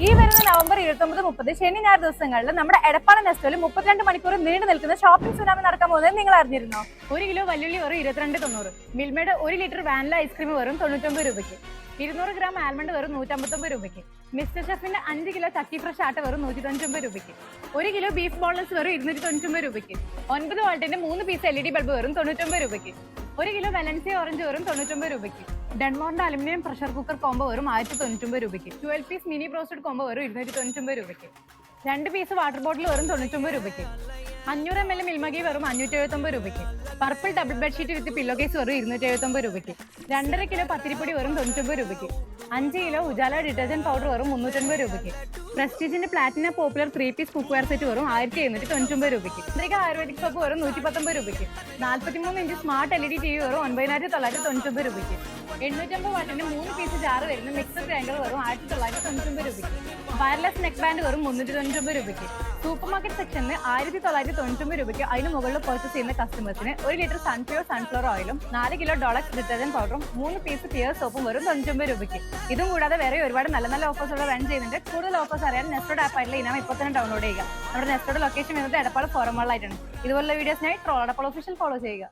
ഈ വരുന്ന നവംബർ 29-30 ശനി ഞായർ ദിവസങ്ങളിൽ നമ്മുടെ എടപ്പാള നെസ്റ്റോയിൽ 32 മണിക്കൂർ നീണ്ടു നിൽക്കുന്ന ഷോപ്പിംഗ് സുനാമി നടക്കാൻ പോകുന്നത് നിങ്ങൾ അറിഞ്ഞിരുന്നോ? 1 കിലോ വല്ലുള്ളി വെറും 22.90, മിൽമയുടെ 1 ലിറ്റർ വാനില ഐസ്ക്രീം വെറും 99 രൂപയ്ക്ക്, 200 ഗ്രാം ആൽമണ്ട് വെറും 159 രൂപയ്ക്ക്, മിസ്റ്റർ ഷെഫിന്റെ 5 കിലോ ചക്കി ഫ്രഷ് ആട്ട വെറും 199 രൂപയ്ക്ക്, 1 കിലോ ബീഫ് ബോൺലെസ് വെറും 299 രൂപയ്ക്ക്, 9 വാൾട്ടിന്റെ 3 പീസ് LED ബൾബ് വെറും 99 രൂപയ്ക്ക്, 1 കിലോ വലൻസിയ ഓറഞ്ച് വെറും 99 രൂപയ്ക്ക്, ഡെൻമോറിന്റെ അലുമിനിയം പ്രഷർ കുക്കർ കോംബോ വെറും 1099 രൂപയ്ക്ക്, 12 പീസ് മിനി ബ്രോസ്റ്റഡ് കോംബോ വെറും 299 രൂപയ്ക്ക്, 2 പീസ് വാട്ടർ ബോട്ടിൽ വെറും 99 രൂപയ്ക്ക്, 500 ml മിൽമഗി വെറും 579 രൂപയ്ക്ക്, പർപ്പിൾ ഡബിൾ ബെഡ്ഷീറ്റ് വിത്ത് പില്ലോ കേസ് വെറും 279 രൂപയ്ക്ക്, 2.5 കിലോ പത്തിരിപ്പൊടി വെറും 99 രൂപയ്ക്ക്, 5 കിലോ ഉജാല ഡിറ്റർജന്റ് പൗഡർ വെറും 350 രൂപയ്ക്ക്, പ്രസ്റ്റീജിന്റെ Platina popular 3 piece cookware set വെറും 1799 രൂപയ്ക്ക്, ചന്ദ്രിക ആയുർവേദിക് സോപ്പ് വെറും 119 രൂപയ്ക്ക്, 43 ഇഞ്ച് സ്മാർട്ട് LED TV വെറും 9999 രൂപയ്ക്ക്, 850 വാട്ടിന്റെ 3 പീസ് ജാറ് വരുന്ന മിക്സർ ഗ്രൈൻഡർ വെറും 1999 രൂപയ്ക്ക്, വയർലെസ് നെക്ക് ബാൻഡ് വെറും 399 രൂപയ്ക്ക്. സൂപ്പർ മാർക്കറ്റ് സെക്ഷനിൽ 1999 രൂപയ്ക്ക് അതിന് മുകളിൽ പർച്ചേസ് ചെയ്യുന്ന കസ്റ്റമേഴ്സിന് 1 ലിറ്റർ സൺഫ്ലവർ ഓയിലും 4 കിലോ ഡോളക്സ് ഡിറ്റർജന്റ് പൗഡറും 3 പീസ് പിയർ സോപ്പും വെറും 99 രൂപയ്ക്ക്. ഇതും കൂടാതെ വേറെ ഒരുപാട് നല്ല നല്ല ഓഫേഴ്സുകൾ റൺ ചെയ്യുന്നുണ്ട്. കൂടുതൽ ഓഫേഴ്സ് അറിയാൻ നെസ്റ്റോഡ് ആപ്പ് ആയിട്ടുള്ള ഇനാം ഇപ്പോൾ തന്നെ ഡൗൺലോഡ് ചെയ്യുക. നമ്മുടെ നെസ്റ്റോഡ് ലൊക്കേഷൻ വരുന്നത് എടപ്പാൾ ഫോറം മാളിലായിട്ടാണ്. ഇതുപോലുള്ള വീഡിയോസിനായി ട്രോൾ എടപ്പാൾ ഒഫീഷ്യൽ ഫോളോ ചെയ്യുക.